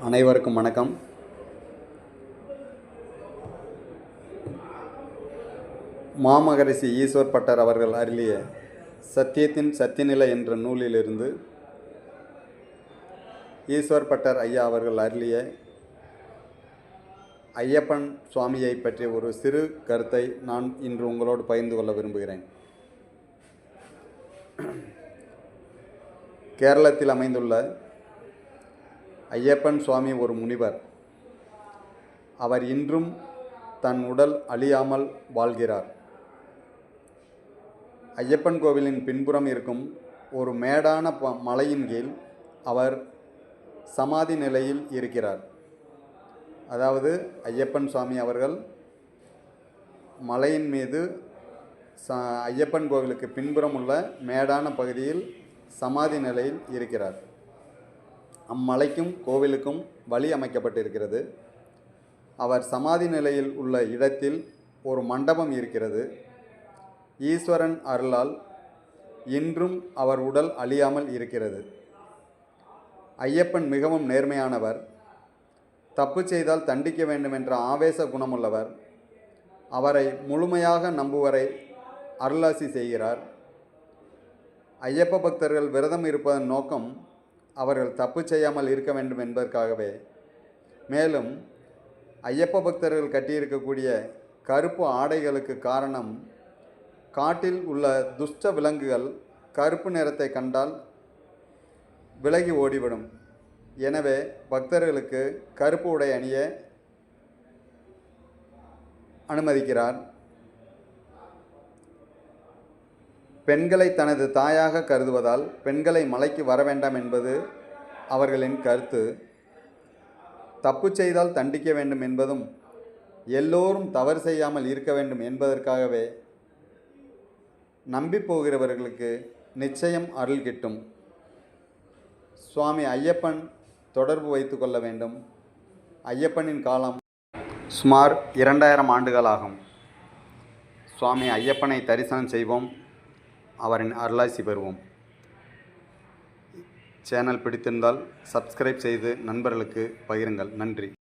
அனைவருக்கும் வணக்கம். மாமகரிஷி ஈஸ்வர் பட்டர் அவர்கள் அருளிய சத்தியத்தின் சத்தியநிலை என்ற நூலிலிருந்து ஈஸ்வர் பட்டர் ஐயா அவர்கள் அருளிய ஐயப்பன் சுவாமியை பற்றிய ஒரு சிறு கருத்தை நான் இன்று உங்களோடு பகிர்ந்து கொள்ள விரும்புகிறேன். கேரளத்தில் அமைந்துள்ள ஐயப்பன் சுவாமி ஒரு முனிவர். அவர் இன்றும் தன் உடல் அழியாமல் வாழ்கிறார். ஐயப்பன் கோவிலின் பின்புறம் இருக்கும் ஒரு மேடான மலையின் கீழ் அவர் சமாதி நிலையில் இருக்கிறார். அதாவது ஐயப்பன் சுவாமி அவர்கள் மலையின் மீது ஐயப்பன் கோவிலுக்கு பின்புறம் உள்ள மேடான பகுதியில் சமாதி நிலையில் இருக்கிறார். அம்மலைக்கும் கோவிலுக்கும் வழி அமைக்கப்பட்டிருக்கிறது. அவர் சமாதி நிலையில் உள்ள இடத்தில் ஒரு மண்டபம் இருக்கிறது. ஈஸ்வரன் அருளால் இன்றும் அவர் உடல் அழியாமல் இருக்கிறது. ஐயப்பன் மிகவும் நேர்மையானவர். தப்பு செய்தால் தண்டிக்க வேண்டும் என்ற ஆவேச குணமுள்ளவர். அவரை முழுமையாக நம்புவரை அருளாசி செய்கிறார். ஐயப்ப பக்தர்கள் விரதம் இருப்பதன் நோக்கம் அவர்கள் தப்பு செய்யாமல் இருக்க வேண்டும் என்பதற்காகவே. மேலும் ஐயப்ப பக்தர்கள் கட்டியிருக்கக்கூடிய கருப்பு ஆடைகளுக்கு காரணம், காட்டில் உள்ள துஷ்ட விலங்குகள் கருப்பு நிறத்தை கண்டால் விலகி ஓடிவிடும். எனவே பக்தர்களுக்கு கருப்பு உடை அணிய அனுமதிக்கிறார். பெண்களை தனது தாயாக கருதுவதால் பெண்களை மலைக்கு வர வேண்டாம் என்பது அவர்களின் கருத்து. தப்பு செய்தால் தண்டிக்க வேண்டும் என்பதும் எல்லோரும் தவறு செய்யாமல் இருக்க வேண்டும் என்பதற்காகவே. நம்பி போகிறவர்களுக்கு நிச்சயம் அருள் கிட்டும். சுவாமி ஐயப்பன் தொடர்பு வைத்து கொள்ள வேண்டும். ஐயப்பனின் காலம் சுமார் 2000 ஆண்டுகளாகும். சுவாமி ஐயப்பனை தரிசனம் செய்வோம், அவரின் அருளாசி பெறுவோம். சேனல் பிடித்திருந்தால் சப்ஸ்கிரைப் செய்து நண்பர்களுக்கு பகிருங்கள். நன்றி.